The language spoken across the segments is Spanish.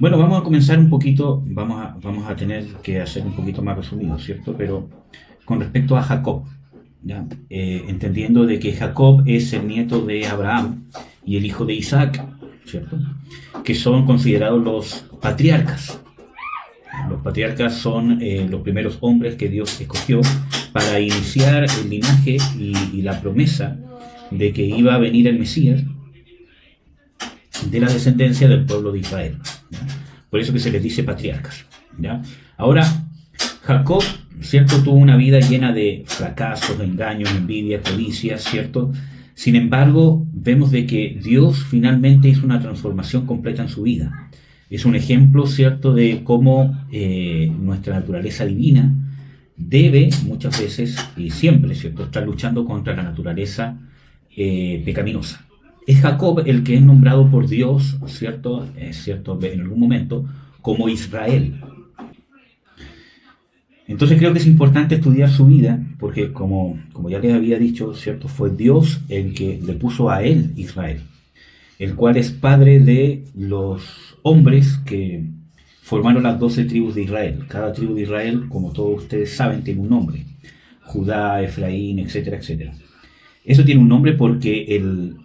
Bueno, vamos a comenzar un poquito, vamos a tener que hacer un poquito más resumido, ¿cierto? Pero con respecto a Jacob, ¿ya? Entendiendo de que Jacob es el nieto de Abraham y el hijo de Isaac, ¿cierto? Que son considerados los patriarcas. Los patriarcas son los primeros hombres que Dios escogió para iniciar el linaje y la promesa de que iba a venir el Mesías de la descendencia del pueblo de Israel, ¿ya? Por eso que se les dice patriarcas, ¿ya? Ahora, Jacob, ¿cierto? Tuvo una vida llena de fracasos, engaños, envidia, codicia, ¿cierto? Sin embargo, vemos de que Dios finalmente hizo una transformación completa en su vida. Es un ejemplo, ¿cierto?, de cómo nuestra naturaleza divina debe muchas veces y siempre, ¿cierto?, estar luchando contra la naturaleza pecaminosa. Es Jacob el que es nombrado por Dios, ¿cierto? ¿Cierto? En algún momento, como Israel. Entonces creo que es importante estudiar su vida, porque como ya les había dicho, ¿cierto? Fue Dios el que le puso a él Israel, el cual es padre de los hombres que formaron las 12 tribus de Israel. Cada tribu de Israel, como todos ustedes saben, tiene un nombre. Judá, Efraín, etcétera, etcétera. Eso tiene un nombre porque el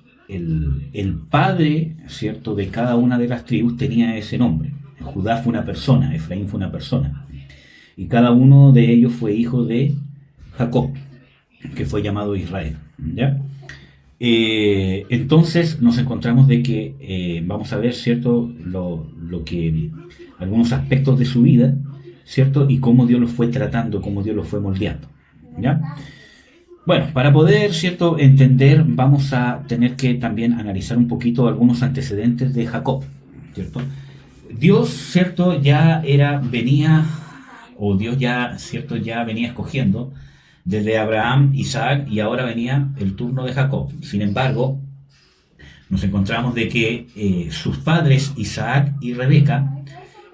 padre, ¿cierto?, de cada una de las tribus tenía ese nombre. Judá fue una persona, Efraín fue una persona. Y cada uno de ellos fue hijo de Jacob, que fue llamado Israel, ¿ya? Entonces nos encontramos de que vamos a ver, ¿cierto?, lo que algunos aspectos de su vida, ¿cierto?, y cómo Dios los fue tratando, cómo Dios los fue moldeando, ¿ya? Bueno, para poder, ¿cierto?, entender, vamos a tener que también analizar un poquito algunos antecedentes de Jacob, ¿cierto? Dios, ¿cierto?, Dios ya, ¿cierto?, ya venía escogiendo desde Abraham, Isaac, y ahora venía el turno de Jacob. Sin embargo, nos encontramos de que sus padres, Isaac y Rebeca,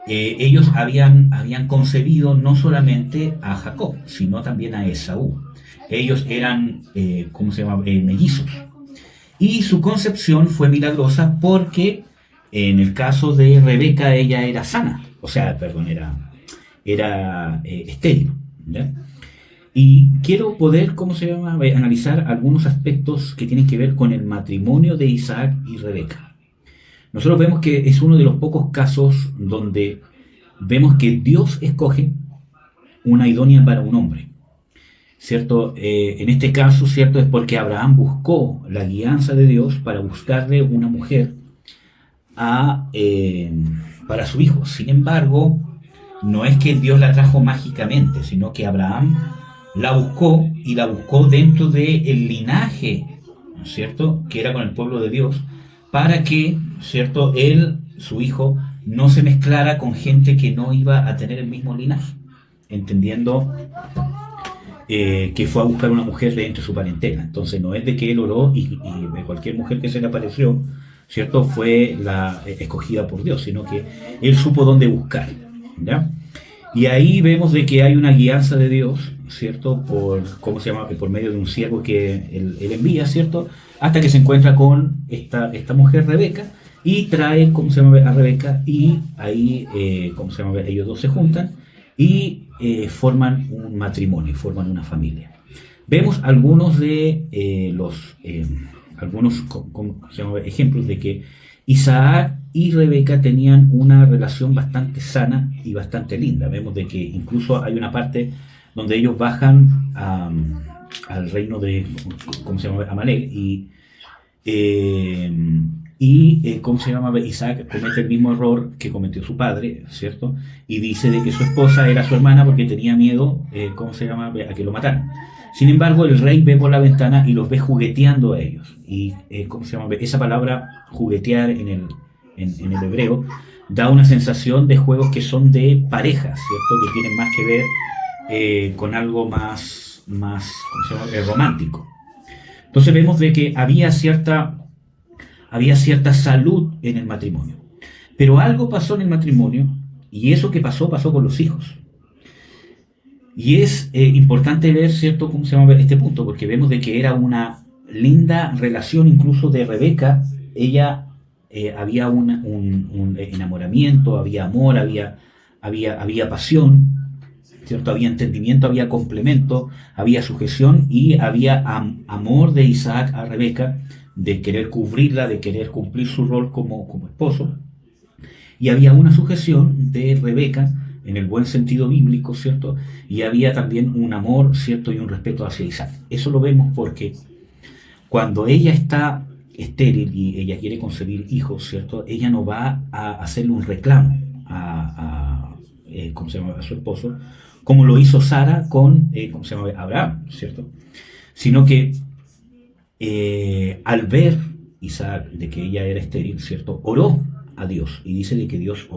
ellos habían concebido no solamente a Jacob, sino también a Esaú. Ellos eran, ¿cómo se llama?, mellizos. Y su concepción fue milagrosa porque en el caso de Rebeca ella era sana, o sea, perdón, era estéril, ¿ya? Y quiero poder, ¿cómo se llama?, analizar algunos aspectos que tienen que ver con el matrimonio de Isaac y Rebeca. Nosotros vemos que es uno de los pocos casos donde vemos que Dios escoge una idónea para un hombre, ¿cierto? En este caso, ¿cierto?, es porque Abraham buscó la guianza de Dios para buscarle una mujer para su hijo. Sin embargo, no es que Dios la trajo mágicamente, sino que Abraham la buscó y la buscó dentro del linaje, ¿cierto?, que era con el pueblo de Dios, para que, ¿cierto?, él, su hijo, no se mezclara con gente que no iba a tener el mismo linaje, entendiendo que fue a buscar una mujer de entre su parentela. Entonces no es de que él oró y de cualquier mujer que se le apareció, ¿cierto?, fue la escogida por Dios, sino que él supo dónde buscar, ¿ya? Y ahí vemos de que hay una guianza de Dios, ¿cierto?, ¿cómo se llama?, por medio de un siervo que él envía, ¿cierto?, hasta que se encuentra con esta mujer Rebeca y trae, ¿cómo se llama?, a Rebeca, y ahí, ¿cómo se llama?, ellos dos se juntan y forman un matrimonio, forman una familia. Vemos algunos de algunos, ¿cómo se llama?, ejemplos de que Isaac y Rebeca tenían una relación bastante sana y bastante linda. Vemos de que incluso hay una parte donde ellos bajan al reino de, ¿cómo se llama?, Amalek, ¿cómo se llama?, Isaac comete el mismo error que cometió su padre, ¿cierto? Y dice de que su esposa era su hermana porque tenía miedo, ¿cómo se llama?, a que lo mataran. Sin embargo, el rey ve por la ventana y los ve jugueteando a ellos. Y, ¿cómo se llama?, esa palabra juguetear en el hebreo da una sensación de juegos que son de pareja, ¿cierto?, que tienen más que ver con algo más ¿cómo se llama?, romántico. Entonces vemos de que había cierta salud en el matrimonio. Pero algo pasó en el matrimonio, y eso que pasó con los hijos. Y es importante ver, ¿cierto?, cómo se llama este punto, porque vemos de que era una linda relación incluso de Rebeca. Ella había un enamoramiento, había amor, había pasión, ¿cierto? Había entendimiento, había complemento, había sujeción y había amor de Isaac a Rebeca, de querer cubrirla, de querer cumplir su rol como esposo. Y había una sujeción de Rebeca, en el buen sentido bíblico, ¿cierto? Y había también un amor, ¿cierto? Y un respeto hacia Isaac. Eso lo vemos porque cuando ella está estéril y ella quiere concebir hijos, ¿cierto? Ella no va a hacerle un reclamo ¿cómo se llama? A su esposo, como lo hizo Sara con, ¿cómo se llama? Abraham, ¿cierto? Sino que al ver Isaac de que ella era estéril, ¿cierto? Oró a Dios y dice de que Dios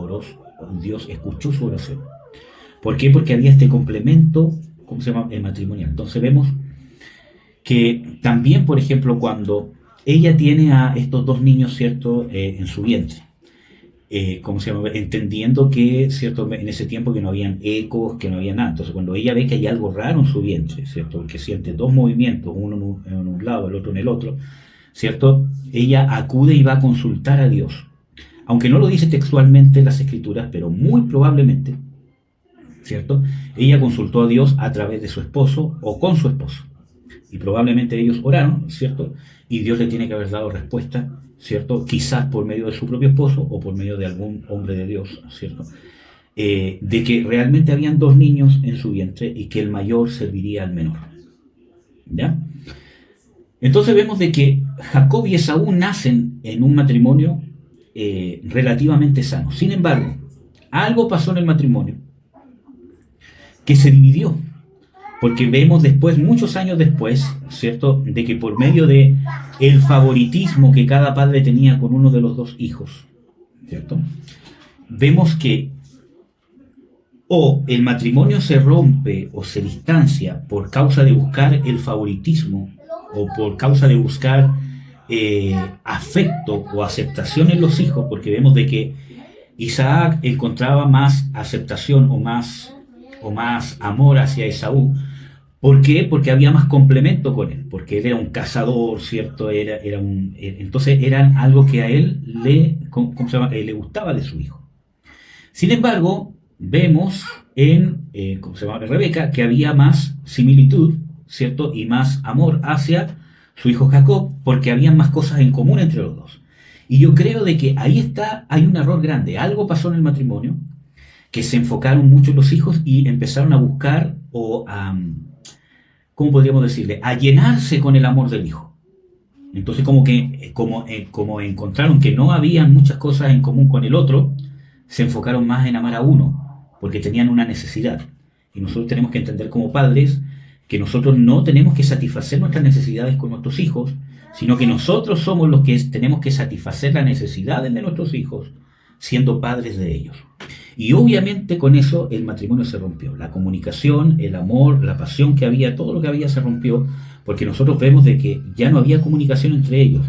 escuchó su oración. ¿Por qué? Porque había este complemento, ¿cómo se llama? Matrimonial. Entonces vemos que también, por ejemplo, cuando ella tiene a estos dos niños, ¿cierto? En su vientre, ¿cómo se llama? Entendiendo que, ¿cierto? En ese tiempo que no habían ecos, que no había nada. Entonces cuando ella ve que hay algo raro en su vientre, ¿cierto? Que siente dos movimientos, uno en un lado, el otro en el otro, ¿cierto? Ella acude y va a consultar a Dios. Aunque no lo dice textualmente en las escrituras, pero muy probablemente, ¿cierto? Ella consultó a Dios a través de su esposo o con su esposo. Y probablemente ellos oraron, ¿cierto? Y Dios le tiene que haber dado respuesta, ¿cierto? Quizás por medio de su propio esposo o por medio de algún hombre de Dios, ¿cierto? De que realmente habían dos niños en su vientre y que el mayor serviría al menor. ¿Ya? Entonces vemos de que Jacob y Esaú nacen en un matrimonio relativamente sano. Sin embargo, algo pasó en el matrimonio que se dividió. Porque vemos después, muchos años después, ¿cierto?, de que por medio de el favoritismo que cada padre tenía con uno de los dos hijos, ¿cierto?, vemos que o el matrimonio se rompe o se distancia por causa de buscar el favoritismo o por causa de buscar afecto o aceptación en los hijos, porque vemos de que Isaac encontraba más aceptación o más amor hacia Esaú. ¿Por qué? Porque había más complemento con él, porque él era un cazador, ¿cierto? Entonces eran algo que a él le gustaba de su hijo. Sin embargo, vemos en Rebeca que había más similitud, ¿cierto? Y más amor hacia su hijo Jacob, porque había más cosas en común entre los dos. Y yo creo de que hay un error grande. Algo pasó en el matrimonio, que se enfocaron mucho en los hijos y empezaron a buscar o a... ¿cómo podríamos decirle? A llenarse con el amor del hijo. Entonces como encontraron que no habían muchas cosas en común con el otro, se enfocaron más en amar a uno, porque tenían una necesidad. Y nosotros tenemos que entender como padres que nosotros no tenemos que satisfacer nuestras necesidades con nuestros hijos, sino que nosotros somos los que tenemos que satisfacer las necesidades de nuestros hijos, siendo padres de ellos. Y obviamente con eso el matrimonio se rompió. La comunicación, el amor, la pasión que había, todo lo que había se rompió, porque nosotros vemos de que ya no había comunicación entre ellos.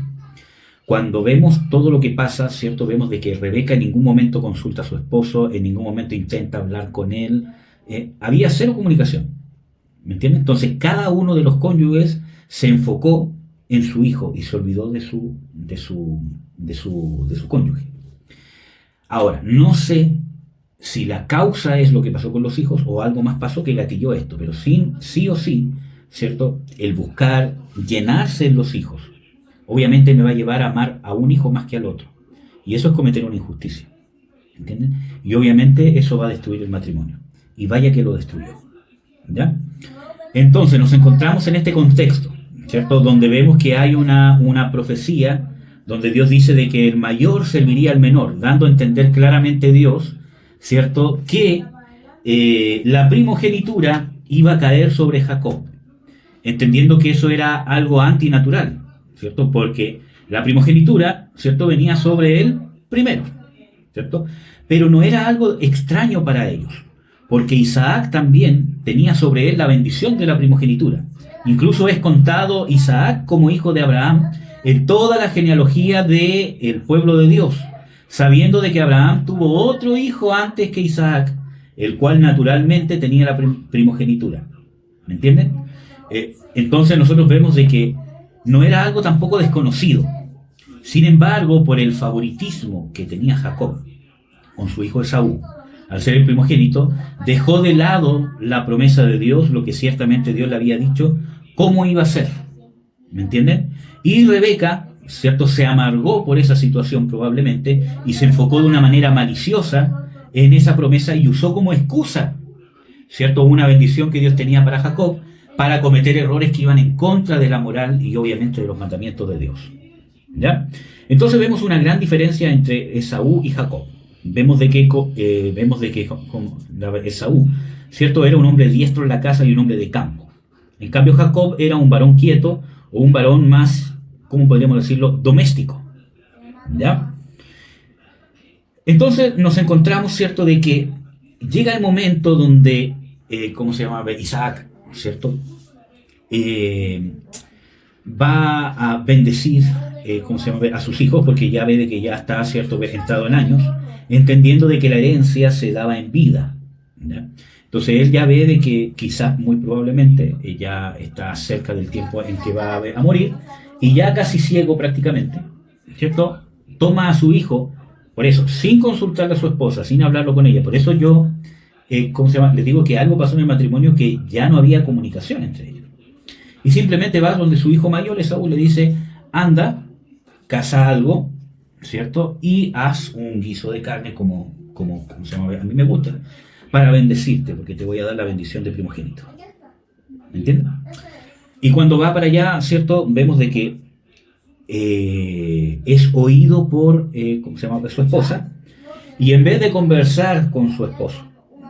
Cuando vemos todo lo que pasa, ¿cierto? Vemos de que Rebeca en ningún momento consulta a su esposo, en ningún momento intenta hablar con él. Había cero comunicación. ¿Me entienden? Entonces cada uno de los cónyuges se enfocó en su hijo y se olvidó de su cónyuge. Ahora, no sé si la causa es lo que pasó con los hijos o algo más pasó que gatilló esto, pero sí o sí, ¿cierto? El buscar llenarse en los hijos, obviamente me va a llevar a amar a un hijo más que al otro. Y eso es cometer una injusticia, ¿entienden? Y obviamente eso va a destruir el matrimonio. Y vaya que lo destruyó, ¿ya? Entonces nos encontramos en este contexto, ¿cierto? Donde vemos que hay una profecía donde Dios dice de que el mayor serviría al menor, dando a entender claramente Dios, ¿cierto?, que la primogenitura iba a caer sobre Jacob, entendiendo que eso era algo antinatural, ¿cierto?, porque la primogenitura, ¿cierto?, venía sobre él primero, ¿cierto?, pero no era algo extraño para ellos, porque Isaac también tenía sobre él la bendición de la primogenitura. Incluso es contado Isaac como hijo de Abraham en toda la genealogía del pueblo de Dios, sabiendo de que Abraham tuvo otro hijo antes que Isaac, el cual naturalmente tenía la primogenitura. ¿Me entienden? Entonces nosotros vemos de que no era algo tampoco desconocido. Sin embargo, por el favoritismo que tenía Jacob con su hijo Esaú, al ser el primogénito, dejó de lado la promesa de Dios, lo que ciertamente Dios le había dicho, cómo iba a ser. ¿Me entienden? Y Rebeca, ¿cierto?, se amargó por esa situación probablemente y se enfocó de una manera maliciosa en esa promesa y usó como excusa, ¿cierto?, una bendición que Dios tenía para Jacob para cometer errores que iban en contra de la moral y obviamente de los mandamientos de Dios. ¿Ya? Entonces vemos una gran diferencia entre Esaú y Jacob. Vemos de que Esaú, ¿cierto?, era un hombre diestro en la casa y un hombre de campo. En cambio Jacob era un varón quieto o un varón más, ¿cómo podríamos decirlo?, doméstico. ¿Ya? Entonces nos encontramos, ¿cierto?, de que llega el momento donde, ¿cómo se llama?, Isaac, ¿cierto?, va a bendecir, ¿cómo se llama?, a sus hijos, porque ya ve de que ya está, ¿cierto?, entrado en años, entendiendo de que la herencia se daba en vida, ¿ya? Entonces él ya ve de que quizás, muy probablemente, ya está cerca del tiempo en que va a morir, y ya casi ciego prácticamente, ¿cierto?, toma a su hijo, por eso, sin consultarle a su esposa, sin hablarlo con ella. Por eso yo, ¿cómo se llama?, les digo que algo pasó en el matrimonio, que ya no había comunicación entre ellos. Y simplemente va donde su hijo mayor, Esaú, le dice, anda, caza algo, ¿cierto?, y haz un guiso de carne como ¿cómo se llama?, a mí me gusta, para bendecirte, porque te voy a dar la bendición de primogénito. ¿Me entiendes? Y cuando va para allá, ¿cierto?, vemos de que es oído por, ¿cómo se llama?, su esposa, y en vez de conversar con su esposo,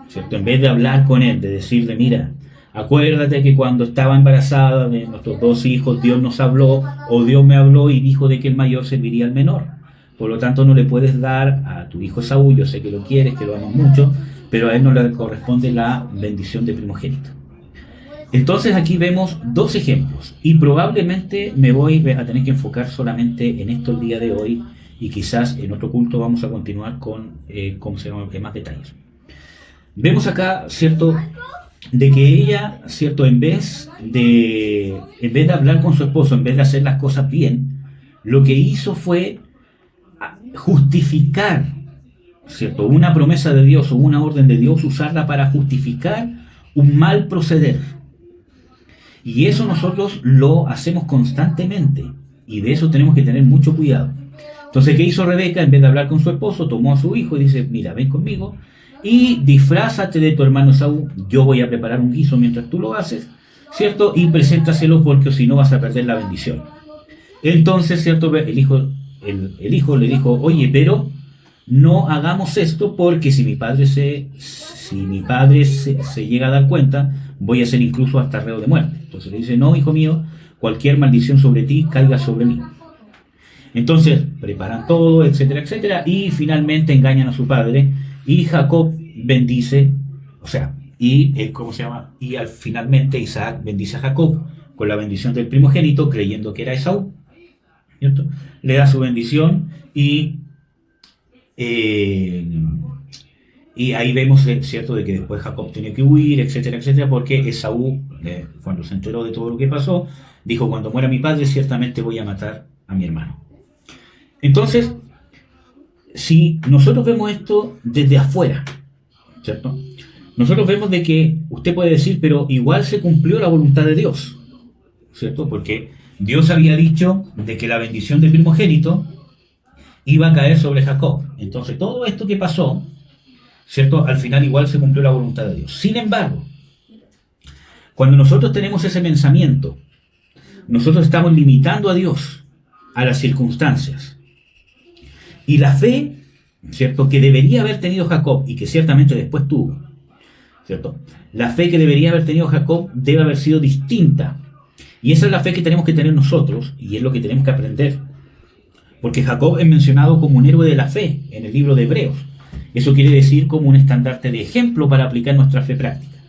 ¿cierto?, en vez de hablar con él, de decirle, mira, acuérdate que cuando estaba embarazada de nuestros 2 hijos, Dios nos habló, o Dios me habló y dijo de que el mayor serviría al menor. Por lo tanto, no le puedes dar a tu hijo Saúl, yo sé que lo quieres, que lo amas mucho, pero a él no le corresponde la bendición de primogénito. Entonces aquí vemos 2 ejemplos, y probablemente me voy a tener que enfocar solamente en esto el día de hoy, y quizás en otro culto vamos a continuar con ¿cómo se llama?, más detalles. Vemos acá, ¿cierto?, de que ella, ¿cierto?, en vez de hablar con su esposo, en vez de hacer las cosas bien, lo que hizo fue justificar, ¿cierto?, una promesa de Dios o una orden de Dios, usarla para justificar un mal proceder. Y eso nosotros lo hacemos constantemente, y de eso tenemos que tener mucho cuidado. Entonces, ¿qué hizo Rebeca? En vez de hablar con su esposo, tomó a su hijo y dice, mira, ven conmigo y disfrázate de tu hermano Esaú, yo voy a preparar un guiso mientras tú lo haces, ¿cierto?, y preséntaselo, porque si no vas a perder la bendición. Entonces, ¿cierto?, el hijo le dijo, oye, pero no hagamos esto, porque si mi padre se llega a dar cuenta, voy a ser incluso hasta reo de muerte. Entonces le dice, no, hijo mío, cualquier maldición sobre ti caiga sobre mí. Entonces preparan todo, etcétera, etcétera, y finalmente engañan a su padre, y Jacob bendice, o sea, ¿cómo se llama?, y finalmente Isaac bendice a Jacob con la bendición del primogénito, creyendo que era Esaú, ¿cierto? Le da su bendición, y ahí vemos, ¿cierto?, de que después Jacob tiene que huir, etcétera, etcétera, porque Esaú, cuando se enteró de todo lo que pasó, dijo, cuando muera mi padre, ciertamente voy a matar a mi hermano. Entonces, si nosotros vemos esto desde afuera, ¿cierto?, nosotros vemos de que usted puede decir, pero igual se cumplió la voluntad de Dios, ¿cierto?, porque Dios había dicho de que la bendición del primogénito iba a caer sobre Jacob. Entonces, todo esto que pasó, ¿cierto?, al final igual se cumplió la voluntad de Dios. Sin embargo, cuando nosotros tenemos ese pensamiento, nosotros estamos limitando a Dios a las circunstancias. Y la fe, ¿cierto?, que debería haber tenido Jacob, y que ciertamente después tuvo, ¿cierto?, la fe que debería haber tenido Jacob debe haber sido distinta. Y esa es la fe que tenemos que tener nosotros, y es lo que tenemos que aprender. Porque Jacob es mencionado como un héroe de la fe en el libro de Hebreos. Eso quiere decir como un estandarte de ejemplo para aplicar nuestra fe práctica.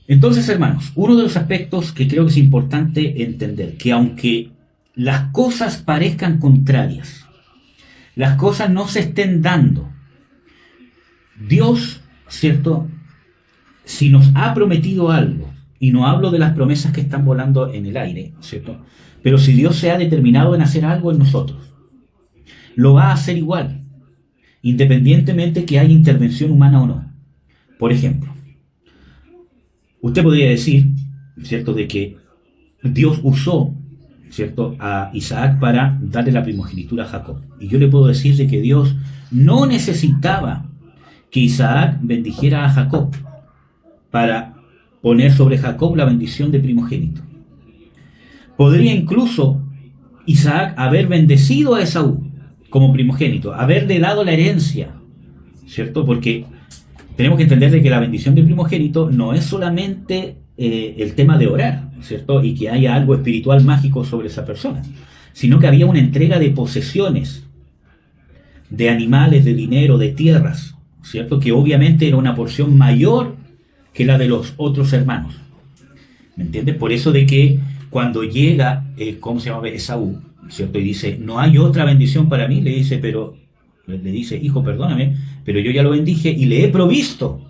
Entonces, hermanos, uno de los aspectos que creo que es importante entender, que aunque las cosas parezcan contrarias, las cosas no se estén dando, Dios, ¿cierto?, si nos ha prometido algo, y no hablo de las promesas que están volando en el aire, ¿cierto? Pero si Dios se ha determinado en hacer algo en nosotros, lo va a hacer igual, independientemente que haya intervención humana o no. Por ejemplo, usted podría decir, ¿cierto?, de que Dios usó, ¿cierto?, a Isaac para darle la primogenitura a Jacob. Y yo le puedo decir de que Dios no necesitaba que Isaac bendijera a Jacob para poner sobre Jacob la bendición de primogénito. Podría incluso Isaac haber bendecido a Esaú como primogénito, haberle dado la herencia, ¿cierto? Porque tenemos que entender de que la bendición de primogénito no es solamente el tema de orar, ¿cierto? Y que haya algo espiritual mágico sobre esa persona, sino que había una entrega de posesiones, de animales, de dinero, de tierras, ¿cierto? Que obviamente era una porción mayor que la de los otros hermanos. ¿Me entiendes? Por eso de que cuando llega, ¿cómo se llama? Esaú, ¿cierto? Y dice, no hay otra bendición para mí, le dice, hijo, perdóname, pero yo ya lo bendije y le he provisto.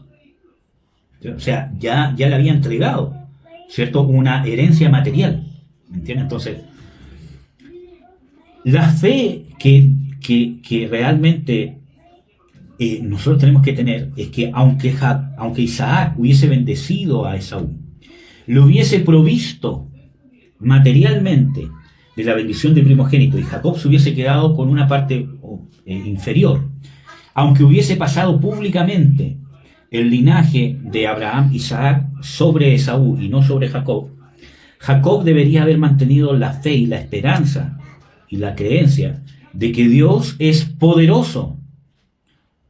O sea, ya le había entregado, ¿cierto?, una herencia material. ¿Me entiendes? Entonces, la fe que realmente nosotros tenemos que tener es que aunque Isaac hubiese bendecido a Esaú, le hubiese provisto materialmente de la bendición de primogénito y Jacob se hubiese quedado con una parte inferior, aunque hubiese pasado públicamente el linaje de Abraham, Isaac sobre Esaú y no sobre Jacob, Jacob debería haber mantenido la fe y la esperanza y la creencia de que Dios es poderoso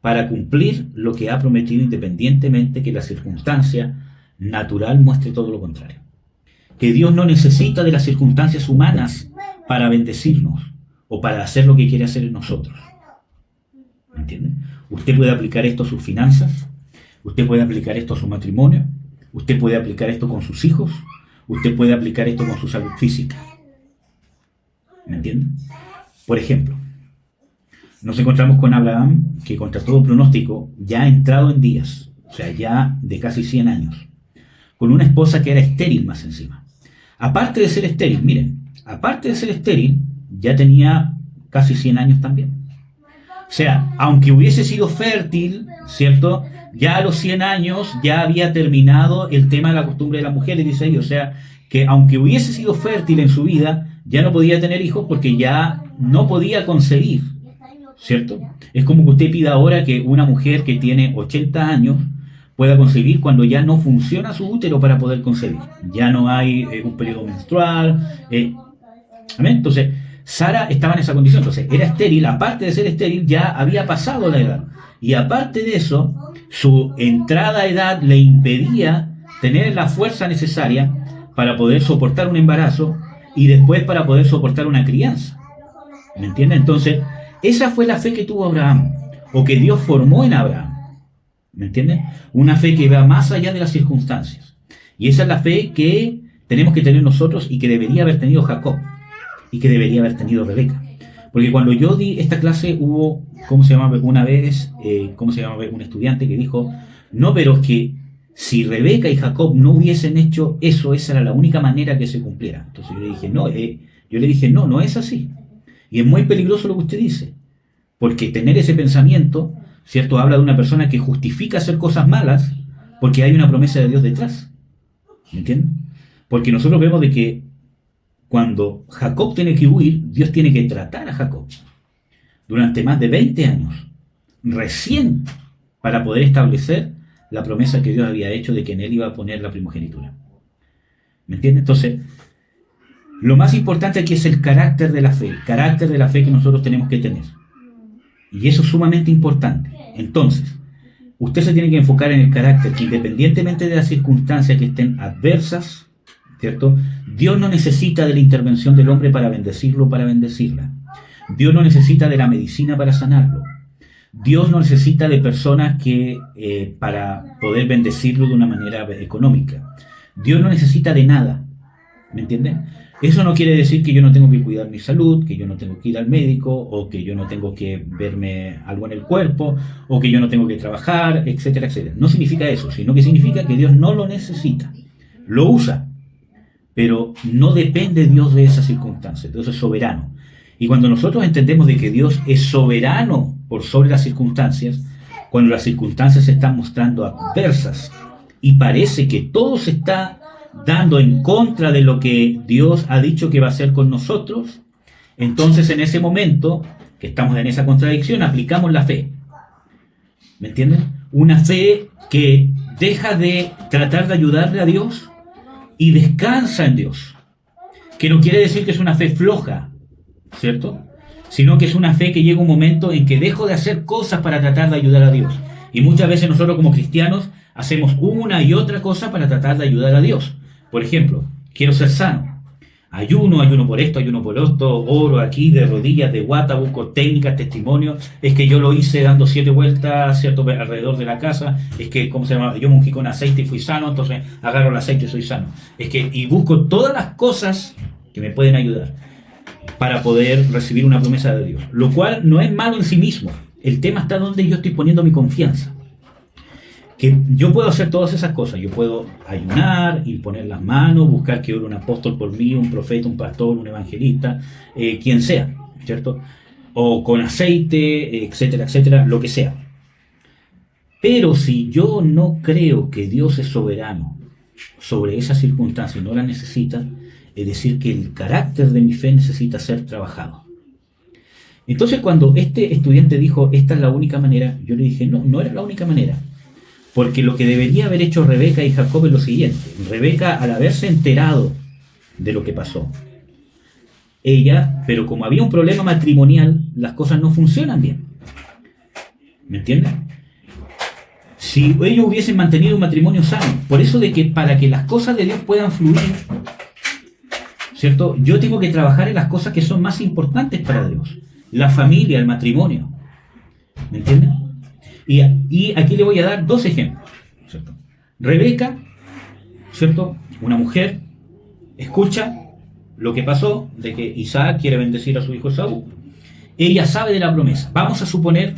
para cumplir lo que ha prometido, independientemente que la circunstancia natural muestre todo lo contrario. Que Dios no necesita de las circunstancias humanas para bendecirnos o para hacer lo que quiere hacer en nosotros. ¿Me entiende? Usted puede aplicar esto a sus finanzas, usted puede aplicar esto a su matrimonio, usted puede aplicar esto con sus hijos, usted puede aplicar esto con su salud física. ¿Me entiende? Por ejemplo, nos encontramos con Abraham, que contra todo pronóstico ya ha entrado en días, o sea, ya de casi 100 años, con una esposa que era estéril más encima. Aparte de ser estéril, miren, aparte de ser estéril, ya tenía casi 100 años también. O sea, aunque hubiese sido fértil, ¿cierto?, ya a los 100 años ya había terminado el tema de la costumbre de las mujeres, dice ahí. O sea, que aunque hubiese sido fértil en su vida, ya no podía tener hijos porque ya no podía concebir, ¿cierto? Es como que usted pida ahora que una mujer que tiene 80 años pueda concebir cuando ya no funciona su útero para poder concebir. Ya no hay un periodo menstrual. ¿Amén? Entonces, Sara estaba en esa condición. Entonces, era estéril. Aparte de ser estéril, ya había pasado la edad. Y aparte de eso, su entrada a edad le impedía tener la fuerza necesaria para poder soportar un embarazo y después para poder soportar una crianza. ¿Me entiende? Entonces, esa fue la fe que tuvo Abraham, o que Dios formó en Abraham. ¿Me entienden? Una fe que va más allá de las circunstancias. Y esa es la fe que tenemos que tener nosotros y que debería haber tenido Jacob y que debería haber tenido Rebeca. Porque cuando yo di esta clase hubo, una vez un estudiante que dijo, no, pero es que si Rebeca y Jacob no hubiesen hecho eso, esa era la única manera que se cumpliera. Entonces yo le dije, no, no es así. Y es muy peligroso lo que usted dice, porque tener ese pensamiento, ¿cierto?, habla de una persona que justifica hacer cosas malas porque hay una promesa de Dios detrás. ¿Me entienden? Porque nosotros vemos de que cuando Jacob tiene que huir, Dios tiene que tratar a Jacob durante más de 20 años, recién para poder establecer la promesa que Dios había hecho de que en él iba a poner la primogenitura. ¿Me entienden? Entonces, lo más importante aquí es el carácter de la fe, el carácter de la fe que nosotros tenemos que tener. Y eso es sumamente importante. Entonces, usted se tiene que enfocar en el carácter, que independientemente de las circunstancias que estén adversas, ¿cierto?, Dios no necesita de la intervención del hombre para bendecirlo o para bendecirla. Dios no necesita de la medicina para sanarlo. Dios no necesita de personas para poder bendecirlo de una manera económica. Dios no necesita de nada. ¿Me entienden? Eso no quiere decir que yo no tengo que cuidar mi salud, que yo no tengo que ir al médico, o que yo no tengo que verme algo en el cuerpo, o que yo no tengo que trabajar, etcétera, etcétera. No significa eso, sino que significa que Dios no lo necesita. lo usa, pero no depende Dios de esa circunstancia. Dios es soberano. Y cuando nosotros entendemos de que Dios es soberano por sobre las circunstancias, cuando las circunstancias se están mostrando adversas y parece que todo se está dando en contra de lo que Dios ha dicho que va a hacer con nosotros, entonces en ese momento que estamos en esa contradicción aplicamos la fe. ¿Me entienden? Una fe que deja de tratar de ayudarle a Dios y descansa en Dios. Que no quiere decir que es una fe floja, ¿cierto? Sino que es una fe que llega un momento en que dejo de hacer cosas para tratar de ayudar a Dios. Y muchas veces nosotros como cristianos hacemos una y otra cosa para tratar de ayudar a Dios. Por ejemplo, quiero ser sano. Ayuno por esto, ayuno por esto, oro aquí de rodillas, de guata, busco técnicas, testimonios. Es que yo lo hice dando 7 vueltas, ¿cierto?, alrededor de la casa. Es que, ¿cómo se llama? Yo me ungí con aceite y fui sano, entonces agarro el aceite y soy sano. Y busco todas las cosas que me pueden ayudar para poder recibir una promesa de Dios. Lo cual no es malo en sí mismo. El tema está donde yo estoy poniendo mi confianza. Que yo puedo hacer todas esas cosas. Yo puedo ayunar, imponer las manos, buscar que ore un apóstol por mí, un profeta, un pastor, un evangelista, quien sea, ¿cierto? O con aceite, etcétera, etcétera, lo que sea. Pero si yo no creo que Dios es soberano sobre esa circunstancia y no la necesita, es decir, que el carácter de mi fe necesita ser trabajado. Entonces, cuando este estudiante dijo, esta es la única manera, yo le dije, no, no era la única manera. Porque lo que debería haber hecho Rebeca y Jacob es lo siguiente. Rebeca, al haberse enterado de lo que pasó, ella, pero como había un problema matrimonial, las cosas no funcionan bien. ¿Me entienden? Si ellos hubiesen mantenido un matrimonio sano, por eso de que para que las cosas de Dios puedan fluir, ¿cierto? Yo tengo que trabajar en las cosas que son más importantes para Dios. La familia, el matrimonio. ¿Me entienden? Y aquí le voy a dar 2 ejemplos, ¿cierto? Rebeca, ¿cierto? Una mujer escucha lo que pasó de que Isaac quiere bendecir a su hijo Esaú. Ella sabe de la promesa. Vamos a suponer,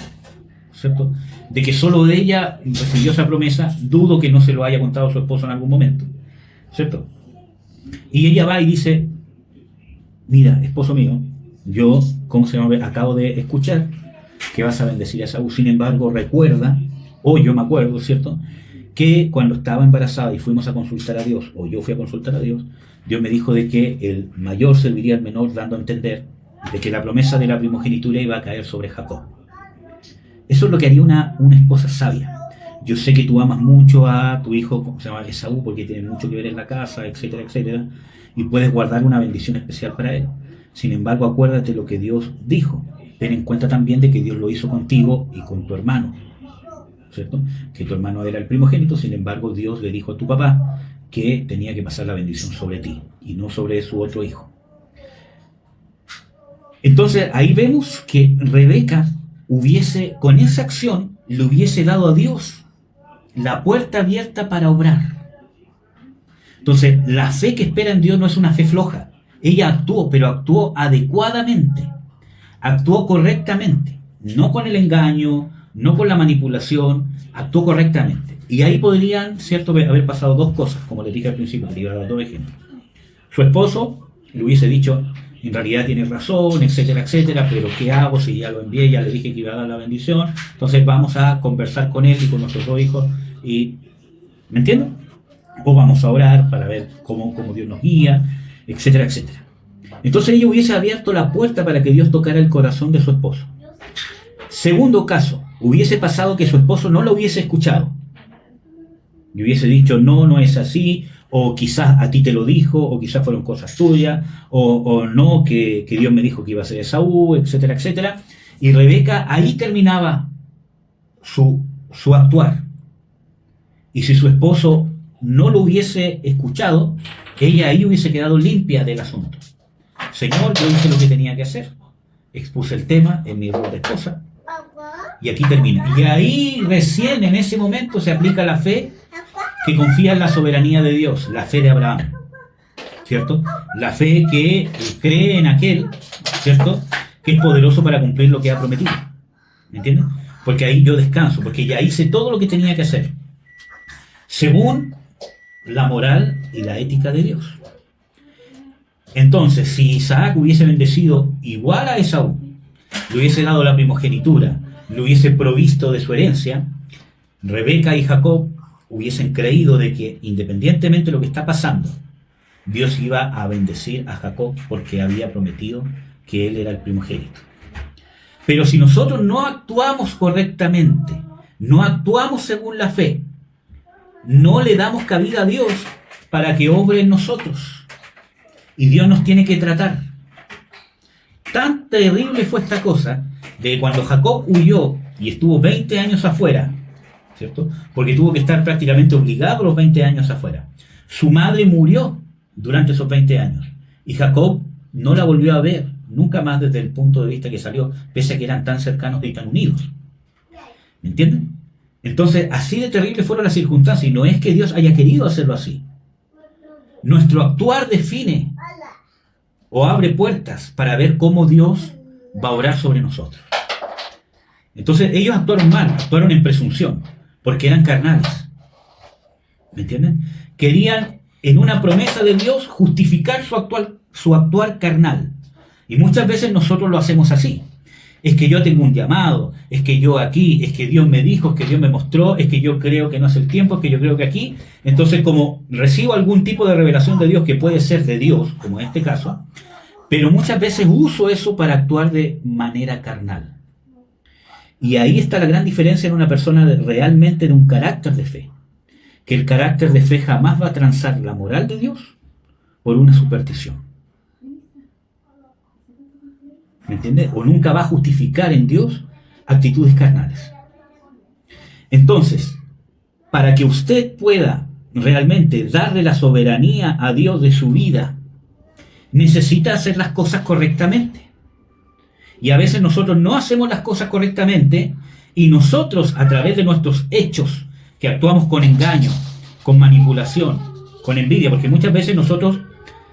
¿cierto?, de que solo de ella recibió esa promesa. Dudo que no se lo haya contado a su esposo en algún momento, ¿cierto? Y ella va y dice, mira, esposo mío, yo, ¿cómo se llama?, acabo de escuchar que vas a bendecir a Esaú. Sin embargo, recuerda, o yo me acuerdo, ¿cierto?, que cuando estaba embarazada y fuimos a consultar a Dios, o yo fui a consultar a Dios, Dios me dijo de que el mayor serviría al menor, dando a entender de que la promesa de la primogenitura iba a caer sobre Jacob. Eso es lo que haría una esposa sabia. Yo sé que tú amas mucho a tu hijo, ¿cómo se llama?, Esaú, porque tiene mucho que ver en la casa, etcétera, etcétera, y puedes guardar una bendición especial para él. Sin embargo, acuérdate lo que Dios dijo. Ten en cuenta también de que Dios lo hizo contigo y con tu hermano, ¿cierto? Que tu hermano era el primogénito, sin embargo Dios le dijo a tu papá que tenía que pasar la bendición sobre ti y no sobre su otro hijo. Entonces ahí vemos que Rebeca con esa acción, le hubiese dado a Dios la puerta abierta para obrar. Entonces la fe que espera en Dios no es una fe floja. Ella actuó, pero actuó adecuadamente. Actuó correctamente, no con el engaño, no con la manipulación, actuó correctamente. Y ahí podrían, ¿cierto?, haber pasado 2 cosas, como les dije al principio, te iba a dar 2 ejemplos. Su esposo le hubiese dicho, en realidad tienes razón, etcétera, etcétera, pero ¿qué hago si ya lo envié, ya le dije que iba a dar la bendición? Entonces vamos a conversar con él y con nuestros 2 hijos, y, ¿me entienden? O vamos a orar para ver cómo Dios nos guía, etcétera, etcétera. Entonces ella hubiese abierto la puerta para que Dios tocara el corazón de su esposo. Segundo caso, hubiese pasado que su esposo no lo hubiese escuchado. Y hubiese dicho, no, no es así, o quizás a ti te lo dijo, o quizás fueron cosas tuyas, o no, que Dios me dijo que iba a ser Esaú, etcétera, etcétera. Y Rebeca ahí terminaba su actuar. Y si su esposo no lo hubiese escuchado, ella ahí hubiese quedado limpia del asunto. Señor, yo hice lo que tenía que hacer. Expuse el tema en mi rol de esposa. Y aquí termina. Y ahí recién en ese momento se aplica la fe que confía en la soberanía de Dios, la fe de Abraham, ¿cierto? La fe que cree en aquel, ¿cierto?, que es poderoso para cumplir lo que ha prometido. ¿Me entienden? Porque ahí yo descanso, porque ya hice todo lo que tenía que hacer. Según la moral y la ética de Dios. Entonces, si Isaac hubiese bendecido igual a Esaú, le hubiese dado la primogenitura, le hubiese provisto de su herencia, Rebeca y Jacob hubiesen creído de que, independientemente de lo que está pasando, Dios iba a bendecir a Jacob porque había prometido que él era el primogénito. Pero si nosotros no actuamos correctamente, no actuamos según la fe, no le damos cabida a Dios para que obre en nosotros, y Dios nos tiene que tratar. Tan terrible fue esta cosa de cuando Jacob huyó y estuvo 20 años afuera, ¿cierto? Porque tuvo que estar prácticamente obligado los 20 años afuera. Su madre murió durante esos 20 años y Jacob no la volvió a ver nunca más desde el punto de vista que salió, pese a que eran tan cercanos y tan unidos. ¿Me entienden? Entonces, así de terrible fueron las circunstancias, y no es que Dios haya querido hacerlo así. Nuestro actuar define o abre puertas para ver cómo Dios va a obrar sobre nosotros. Entonces, ellos actuaron mal, actuaron en presunción, porque eran carnales. ¿Me entienden? Querían, en una promesa de Dios, justificar su actuar carnal. Y muchas veces nosotros lo hacemos así. Es que yo tengo un llamado, es que yo aquí, es que Dios me dijo, es que Dios me mostró, es que yo creo que no es el tiempo, es que yo creo que aquí. Entonces, como recibo algún tipo de revelación de Dios que puede ser de Dios, como en este caso, pero muchas veces uso eso para actuar de manera carnal. Y ahí está la gran diferencia en una persona realmente de un carácter de fe. Que el carácter de fe jamás va a transar la moral de Dios por una superstición. ¿Me entiende? O nunca va a justificar en Dios actitudes carnales. Entonces, para que usted pueda realmente darle la soberanía a Dios de su vida, necesita hacer las cosas correctamente. Y a veces nosotros no hacemos las cosas correctamente, y nosotros, a través de nuestros hechos, que actuamos con engaño, con manipulación, con envidia, porque muchas veces nosotros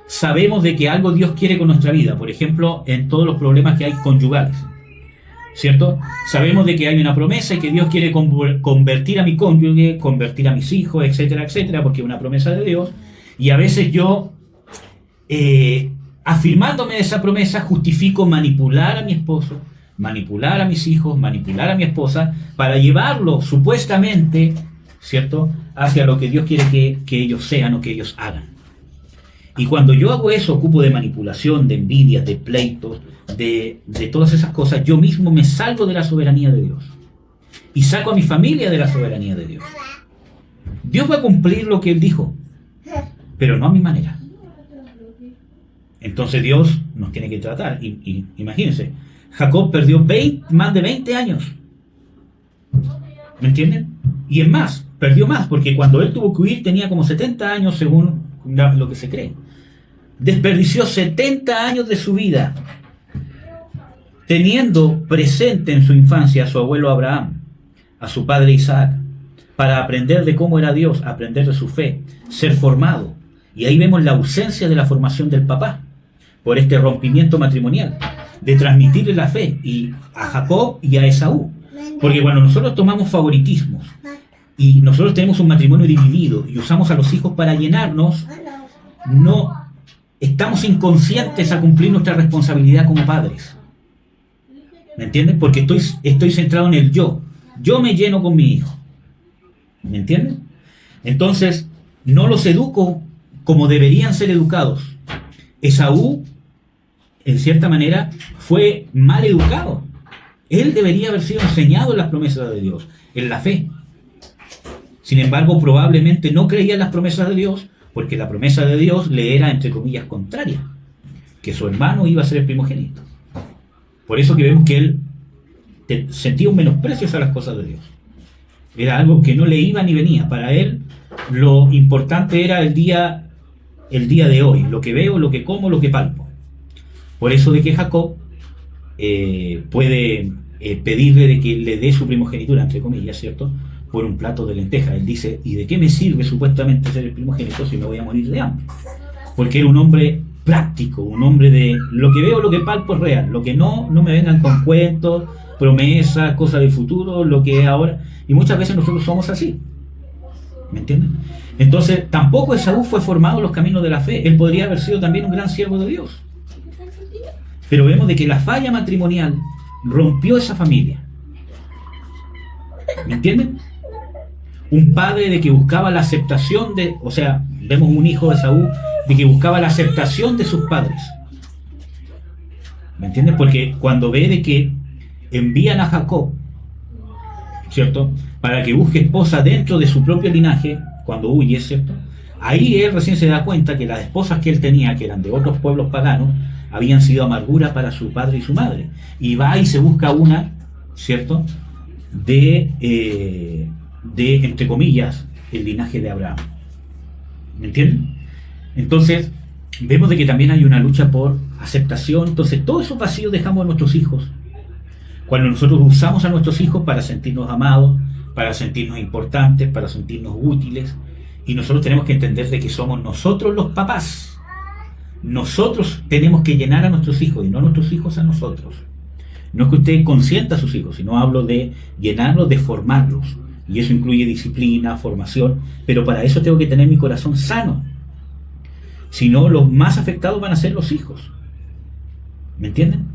sabemos de que algo Dios quiere con nuestra vida, por ejemplo, en todos los problemas que hay conyugales, ¿cierto? Sabemos de que hay una promesa y que Dios quiere convertir a mi cónyuge, convertir a mis hijos, etcétera, etcétera, porque es una promesa de Dios, y a veces yo, afirmándome de esa promesa, justifico manipular a mi esposo, manipular a mis hijos, manipular a mi esposa, para llevarlo supuestamente, ¿cierto?, hacia lo que Dios quiere que ellos sean o que ellos hagan. Y cuando yo hago eso, ocupo de manipulación, de envidias, de pleitos, de todas esas cosas, yo mismo me salgo de la soberanía de Dios. Y saco a mi familia de la soberanía de Dios. Dios va a cumplir lo que Él dijo, pero no a mi manera. Entonces Dios nos tiene que tratar. Y imagínense, Jacob perdió más de 20 años. ¿Me entienden? Y es más, perdió más, porque cuando él tuvo que huir tenía como 70 años según lo que se cree. Desperdició 70 años de su vida teniendo presente en su infancia a su abuelo Abraham, a su padre Isaac, para aprender de cómo era Dios, aprender de su fe, ser formado. Y ahí vemos la ausencia de la formación del papá por este rompimiento matrimonial, de transmitirle la fe y a Jacob y a Esaú. Porque cuando nosotros tomamos favoritismos y nosotros tenemos un matrimonio dividido y usamos a los hijos para llenarnos, no estamos inconscientes a cumplir nuestra responsabilidad como padres. ¿Me entiendes? Porque estoy centrado en el yo. Yo me lleno con mi hijo. ¿Me entienden? Entonces, no los educo como deberían ser educados. Esaú, en cierta manera, fue mal educado. Él debería haber sido enseñado en las promesas de Dios, en la fe. Sin embargo, probablemente no creía en las promesas de Dios, porque la promesa de Dios le era, entre comillas, contraria, que su hermano iba a ser el primogénito. Por eso que vemos que él sentía un menosprecio hacia las cosas de Dios. Era algo que no le iba ni venía. Para él lo importante era el día de hoy, lo que veo, lo que como, lo que palpo. Por eso de que Jacob puede pedirle de que le dé su primogenitura, entre comillas, ¿cierto?, por un plato de lentejas. Él dice, ¿y de qué me sirve supuestamente ser el primogénito si me voy a morir de hambre? Porque era un hombre práctico, un hombre de lo que veo, lo que palpo es real, lo que no me vengan con cuentos, promesas, cosas del futuro, lo que es ahora. Y muchas veces nosotros somos así. ¿Me entienden? Entonces, tampoco Esaú fue formado en los caminos de la fe. Él podría haber sido también un gran siervo de Dios. Pero vemos de que la falla matrimonial rompió esa familia. ¿Me entienden? Un padre de que buscaba la aceptación de, o sea, vemos un hijo de Esaú de que buscaba la aceptación de sus padres. ¿Me entiendes? Porque cuando ve de que envían a Jacob, ¿cierto?, para que busque esposa dentro de su propio linaje, cuando huye, ¿cierto?, ahí él recién se da cuenta que las esposas que él tenía, que eran de otros pueblos paganos, habían sido amargura para su padre y su madre. Y va y se busca una, ¿cierto?, de entre comillas, el linaje de Abraham. ¿Me entienden? Entonces, vemos de que también hay una lucha por aceptación. Entonces, todos esos vacíos dejamos a nuestros hijos. Cuando nosotros usamos a nuestros hijos para sentirnos amados, para sentirnos importantes, para sentirnos útiles, y nosotros tenemos que entender de que somos nosotros los papás. Nosotros tenemos que llenar a nuestros hijos y no nuestros hijos a nosotros. No es que usted consienta a sus hijos, sino hablo de llenarlos, de formarlos. Y eso incluye disciplina, formación, pero para eso tengo que tener mi corazón sano. Si no, los más afectados van a ser los hijos. ¿Me entienden?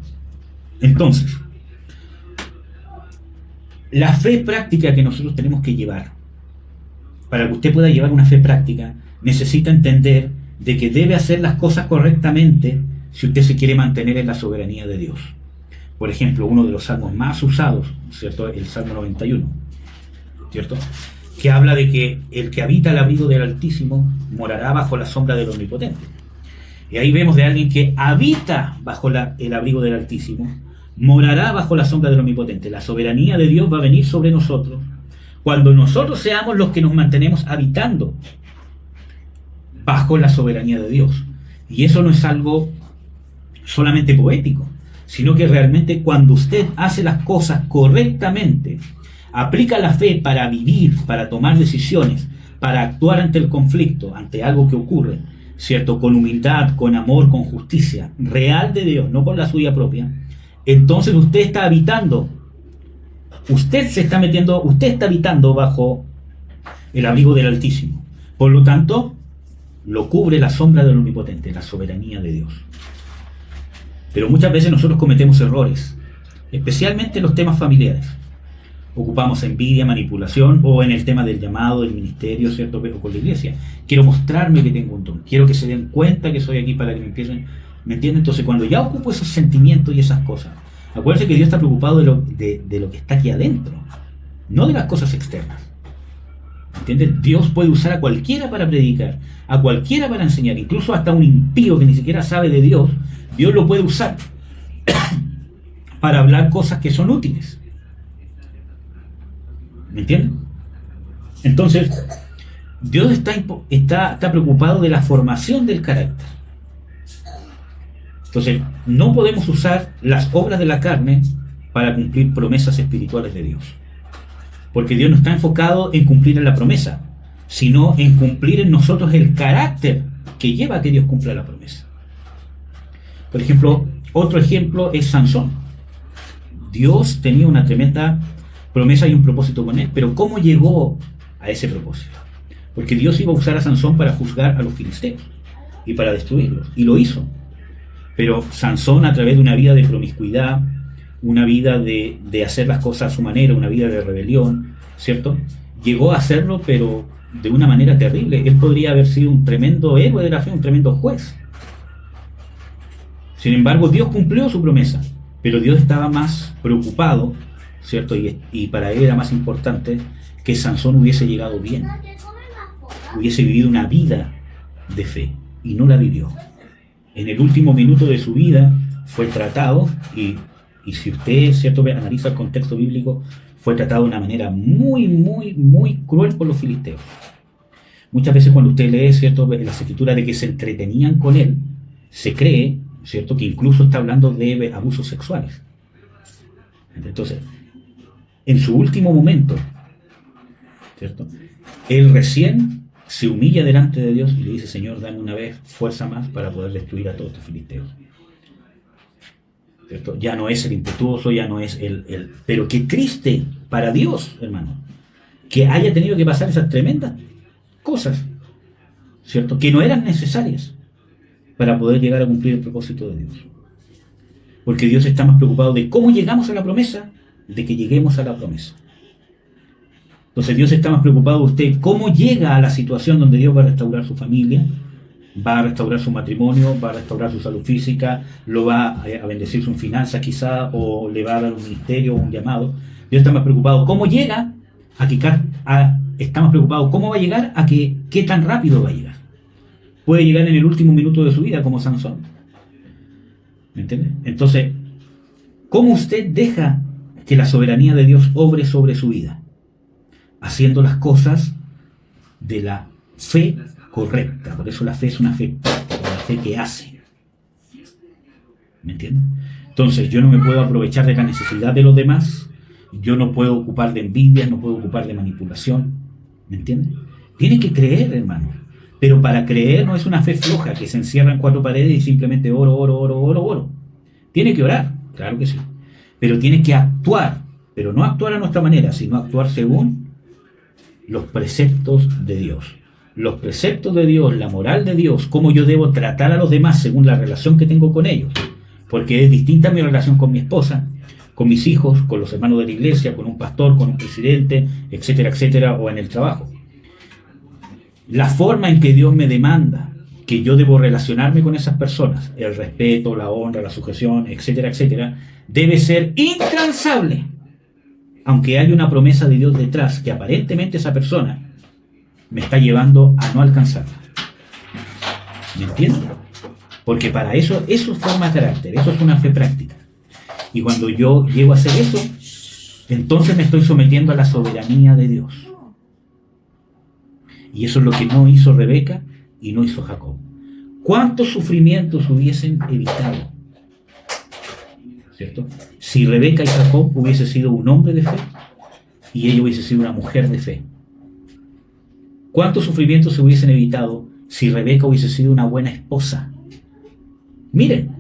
Entonces, la fe práctica que nosotros tenemos que llevar, para que usted pueda llevar una fe práctica, necesita entender de que debe hacer las cosas correctamente si usted se quiere mantener en la soberanía de Dios. Por ejemplo, uno de los salmos más usados, ¿cierto?, el Salmo 91, ¿cierto?, que habla de que el que habita el abrigo del Altísimo morará bajo la sombra del Omnipotente. Y ahí vemos de alguien que habita bajo el abrigo del Altísimo, morará bajo la sombra del Omnipotente. La soberanía de Dios va a venir sobre nosotros cuando nosotros seamos los que nos mantenemos habitando bajo la soberanía de Dios. Y eso no es algo solamente poético, sino que realmente cuando usted hace las cosas correctamente, aplica la fe para vivir, para tomar decisiones, para actuar ante el conflicto, ante algo que ocurre, ¿cierto?, con humildad, con amor, con justicia real de Dios, no con la suya propia, entonces usted está habitando, usted está habitando bajo el abrigo del Altísimo. Por lo tanto, lo cubre la sombra del Omnipotente, la soberanía de Dios. Pero muchas veces nosotros cometemos errores, especialmente en los temas familiares. Ocupamos envidia, manipulación, o en el tema del llamado, del ministerio, ¿cierto?, o con la iglesia. Quiero mostrarme que tengo un don. Quiero que se den cuenta que soy aquí para que me empiecen. ¿Me entienden? Entonces, cuando ya ocupo esos sentimientos y esas cosas, acuérdense que Dios está preocupado de lo que está aquí adentro, no de las cosas externas. ¿Me entienden? Dios puede usar a cualquiera para predicar, a cualquiera para enseñar, incluso hasta un impío que ni siquiera sabe de Dios, Dios lo puede usar para hablar cosas que son útiles. ¿Me entienden? Entonces, Dios está preocupado de la formación del carácter. Entonces, no podemos usar las obras de la carne para cumplir promesas espirituales de Dios. Porque Dios no está enfocado en cumplir en la promesa, sino en cumplir en nosotros el carácter que lleva a que Dios cumpla la promesa. Por ejemplo, otro ejemplo es Sansón. Dios tenía una tremenda promesa y un propósito con él, pero ¿cómo llegó a ese propósito? Porque Dios iba a usar a Sansón para juzgar a los filisteos y para destruirlos, y lo hizo. Pero Sansón, a través de una vida de promiscuidad, una vida de hacer las cosas a su manera, una vida de rebelión, ¿cierto?, llegó a hacerlo, pero de una manera terrible. Él podría haber sido un tremendo héroe de la fe, un tremendo juez. Sin embargo, Dios cumplió su promesa, pero Dios estaba más preocupado, ¿cierto?, y para él era más importante que Sansón hubiese llegado bien, hubiese vivido una vida de fe, y no la vivió. En el último minuto de su vida fue tratado, y si usted, ¿cierto?, analiza el contexto bíblico, fue tratado de una manera muy, muy, muy cruel por los filisteos. Muchas veces cuando usted lee, ¿cierto?, las escrituras de que se entretenían con él, se cree, ¿cierto?, que incluso está hablando de abusos sexuales. Entonces, en su último momento, ¿cierto?, él recién se humilla delante de Dios y le dice: Señor, dame una vez fuerza más para poder destruir a todos estos filisteos. ¿Cierto? Ya no es el impetuoso, ya no es pero qué triste para Dios, hermano, que haya tenido que pasar esas tremendas cosas, ¿cierto?, que no eran necesarias para poder llegar a cumplir el propósito de Dios. Porque Dios está más preocupado de cómo llegamos a la promesa, de que lleguemos a la promesa. Entonces Dios está más preocupado de usted cómo llega a la situación donde Dios va a restaurar su familia, va a restaurar su matrimonio, va a restaurar su salud física, lo va a bendecir sus finanzas quizá, o le va a dar un ministerio o un llamado. Dios está más preocupado cómo llega está más preocupado cómo va a llegar a qué tan rápido va a llegar. Puede llegar en el último minuto de su vida como Sansón. ¿Me entiende? Entonces, ¿cómo usted deja que la soberanía de Dios obre sobre su vida? Haciendo las cosas de la fe correcta. Por eso la fe es una fe práctica, una fe que hace. ¿Me entiende? Entonces, yo no me puedo aprovechar de la necesidad de los demás. Yo no puedo ocupar de envidia, no puedo ocupar de manipulación. ¿Me entiende? Tiene que creer, hermano. Pero para creer no es una fe floja que se encierra en cuatro paredes y simplemente oro. Tiene que orar, claro que sí. Pero tiene que actuar. Pero no actuar a nuestra manera, sino actuar según los preceptos de Dios. Los preceptos de Dios, la moral de Dios, cómo yo debo tratar a los demás según la relación que tengo con ellos. Porque es distinta mi relación con mi esposa, con mis hijos, con los hermanos de la iglesia, con un pastor, con un presidente, etcétera, etcétera, o en el trabajo. La forma en que Dios me demanda que yo debo relacionarme con esas personas, el respeto, la honra, la sujeción, etcétera, etcétera, debe ser intransable. Aunque haya una promesa de Dios detrás, que aparentemente esa persona me está llevando a no alcanzarla. ¿Me entiendes? Porque para eso forma carácter, eso es una fe práctica. Y cuando yo llego a hacer eso, entonces me estoy sometiendo a la soberanía de Dios. Y eso es lo que no hizo Rebeca y no hizo Jacob. ¿Cuántos sufrimientos hubiesen evitado? ¿Cierto? Si Rebeca y Jacob hubiese sido un hombre de fe y ella hubiese sido una mujer de fe. ¿Cuántos sufrimientos se hubiesen evitado si Rebeca hubiese sido una buena esposa? Miren.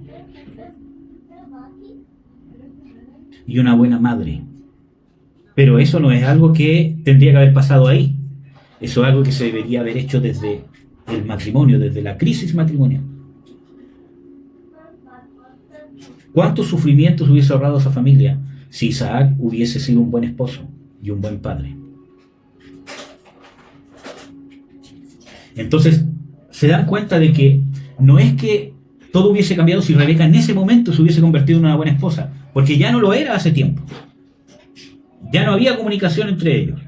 Y una buena madre. Pero eso no es algo que tendría que haber pasado ahí. Eso es algo que se debería haber hecho desde el matrimonio, desde la crisis matrimonial. ¿Cuántos sufrimientos hubiese ahorrado esa familia si Isaac hubiese sido un buen esposo y un buen padre? Entonces, se dan cuenta de que no es que todo hubiese cambiado si Rebeca en ese momento se hubiese convertido en una buena esposa, porque ya no lo era hace tiempo. Ya no había comunicación entre ellos,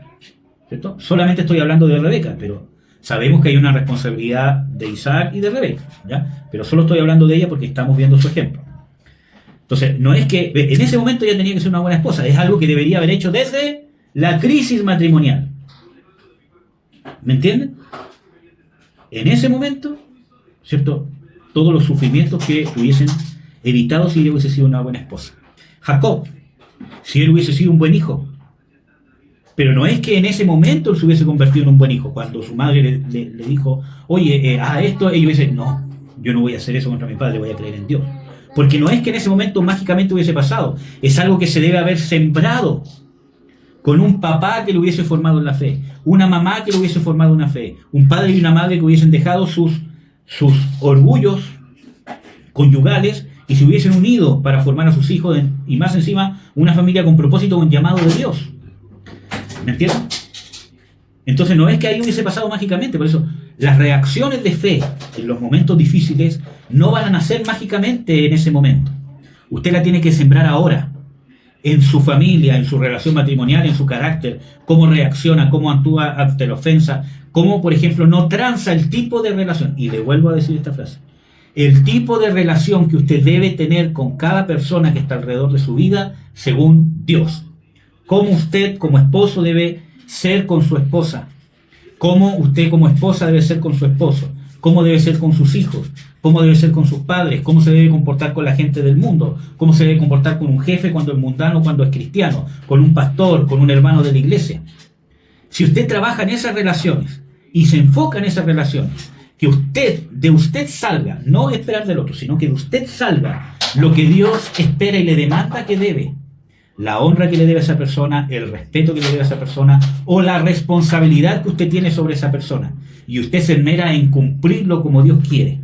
¿cierto? Solamente estoy hablando de Rebeca, pero sabemos que hay una responsabilidad de Isaac y de Rebeca, ¿ya? Pero solo estoy hablando de ella porque estamos viendo su ejemplo. Entonces, no es que en ese momento ella tenía que ser una buena esposa, es algo que debería haber hecho desde la crisis matrimonial. ¿Me entienden? En ese momento, ¿cierto?, todos los sufrimientos que hubiesen evitado si ella hubiese sido una buena esposa. Jacob, si él hubiese sido un buen hijo. Pero no es que en ese momento él se hubiese convertido en un buen hijo. Cuando su madre le dijo, oye, haz esto, ella dice, no, yo no voy a hacer eso contra mi padre, voy a creer en Dios. Porque no es que en ese momento mágicamente hubiese pasado, es algo que se debe haber sembrado con un papá que lo hubiese formado en la fe, una mamá que lo hubiese formado en la fe, un padre y una madre que hubiesen dejado sus orgullos conyugales y se hubiesen unido para formar a sus hijos y más encima una familia con propósito, con llamado de Dios. ¿Me entiendes? Entonces no es que ahí hubiese pasado mágicamente, por eso las reacciones de fe en los momentos difíciles no van a nacer mágicamente en ese momento. Usted la tiene que sembrar ahora, en su familia, en su relación matrimonial, en su carácter, cómo reacciona, cómo actúa ante la ofensa, cómo, por ejemplo, no tranza el tipo de relación. Y le vuelvo a decir esta frase. El tipo de relación que usted debe tener con cada persona que está alrededor de su vida, según Dios. Cómo usted, como esposo, debe ser con su esposa. Cómo usted, como esposa, debe ser con su esposo. Cómo debe ser con sus hijos. Cómo debe ser con sus padres. Cómo se debe comportar con la gente del mundo. Cómo se debe comportar con un jefe cuando es mundano, cuando es cristiano. Con un pastor, con un hermano de la iglesia. Si usted trabaja en esas relaciones y se enfoca en esas relaciones, que de usted salga, no esperar del otro, sino que de usted salga lo que Dios espera y le demanda que debe. La honra que le debe a esa persona, el respeto que le debe a esa persona o la responsabilidad que usted tiene sobre esa persona. y usted se esmera en cumplirlo como Dios quiere,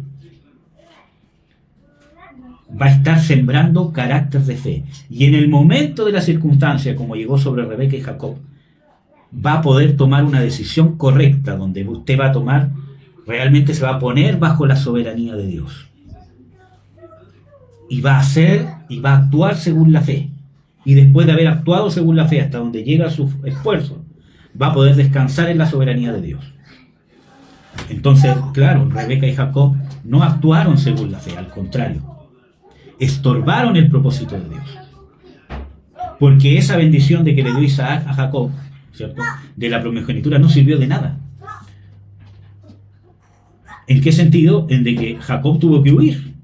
va a estar sembrando carácter de fe. Y en el momento de la circunstancia, como llegó sobre Rebeca y Jacob, va a poder tomar una decisión correcta, donde usted va a tomar, realmente se va a poner bajo la soberanía de Dios. Y va a hacer y va a actuar según la fe. Y después de haber actuado según la fe hasta donde llega su esfuerzo, va a poder descansar en la soberanía de Dios. Entonces, claro, Rebeca y Jacob no actuaron según la fe, al contrario, estorbaron el propósito de Dios. Porque esa bendición de que le dio Isaac a Jacob, ¿cierto?, de la primogenitura, no sirvió de nada. ¿En qué sentido? En de que Jacob tuvo que huir,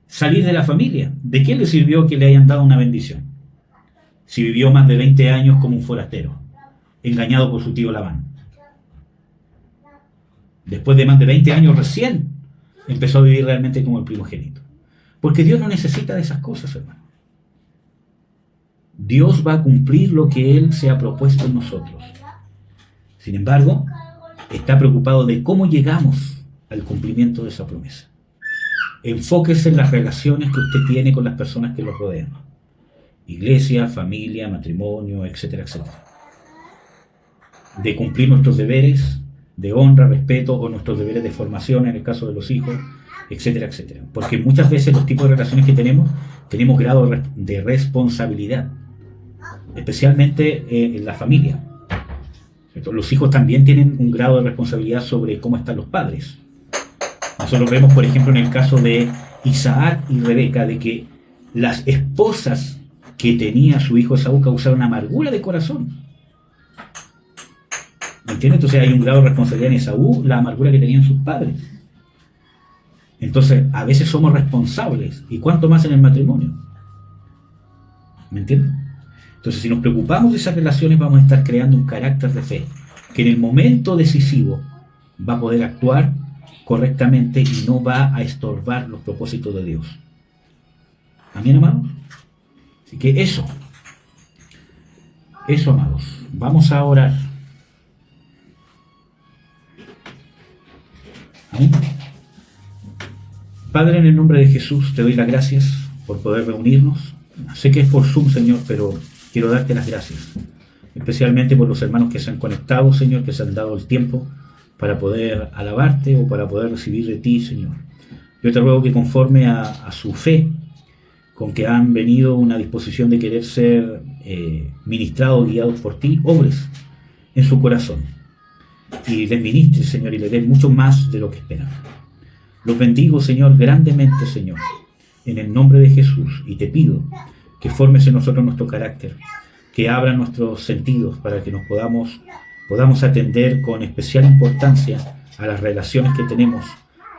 salir de la familia. ¿De qué le sirvió que le hayan dado una bendición? Si vivió más de 20 años como un forastero, engañado por su tío Labán. Después de más de 20 años recién empezó a vivir realmente como el primogénito. Porque Dios no necesita de esas cosas, hermano. Dios va a cumplir lo que Él se ha propuesto en nosotros. Sin embargo, está preocupado de cómo llegamos al cumplimiento de esa promesa. Enfóquese en las relaciones que usted tiene con las personas que lo rodean. Iglesia, familia, matrimonio, etcétera, etcétera. De cumplir nuestros deberes de honra, respeto, o nuestros deberes de formación en el caso de los hijos, etcétera, etcétera. Porque muchas veces los tipos de relaciones que tenemos grado de responsabilidad, especialmente en la familia. Los hijos también tienen un grado de responsabilidad sobre cómo están los padres. Nosotros vemos, por ejemplo, en el caso de Isaac y Rebeca, de que las esposas que tenía su hijo Esaú causaron amargura de corazón. ¿Me entiendes? Entonces hay un grado de responsabilidad en Esaú, la amargura que tenían sus padres. Entonces, a veces somos responsables, y cuánto más en el matrimonio. ¿Me entiendes? Entonces, si nos preocupamos de esas relaciones, vamos a estar creando un carácter de fe, que en el momento decisivo va a poder actuar correctamente y no va a estorbar los propósitos de Dios. ¿Amén, amados? Así que eso, amados, vamos a orar. ¿Amén? Padre, en el nombre de Jesús, te doy las gracias por poder reunirnos. Sé que es por Zoom, Señor, pero quiero darte las gracias, especialmente por los hermanos que se han conectado, Señor, que se han dado el tiempo para poder alabarte o para poder recibir de ti, Señor. Yo te ruego que conforme a su fe, con que han venido una disposición de querer ser ministrados, guiados por ti, obres en su corazón y les ministres, Señor, y les des mucho más de lo que esperan. Los bendigo, Señor, grandemente, Señor, en el nombre de Jesús, y te pido que formes en nosotros nuestro carácter, que abra nuestros sentidos para que nos podamos atender con especial importancia a las relaciones que tenemos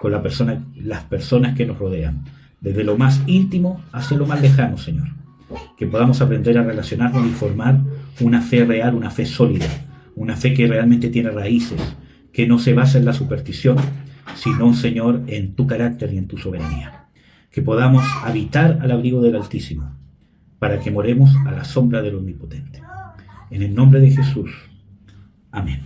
con las personas que nos rodean, desde lo más íntimo hacia lo más lejano, Señor. Que podamos aprender a relacionarnos y formar una fe real, una fe sólida, una fe que realmente tiene raíces, que no se basa en la superstición, sino, Señor, en tu carácter y en tu soberanía. Que podamos habitar al abrigo del Altísimo, para que moremos a la sombra del Omnipotente. En el nombre de Jesús. Amén.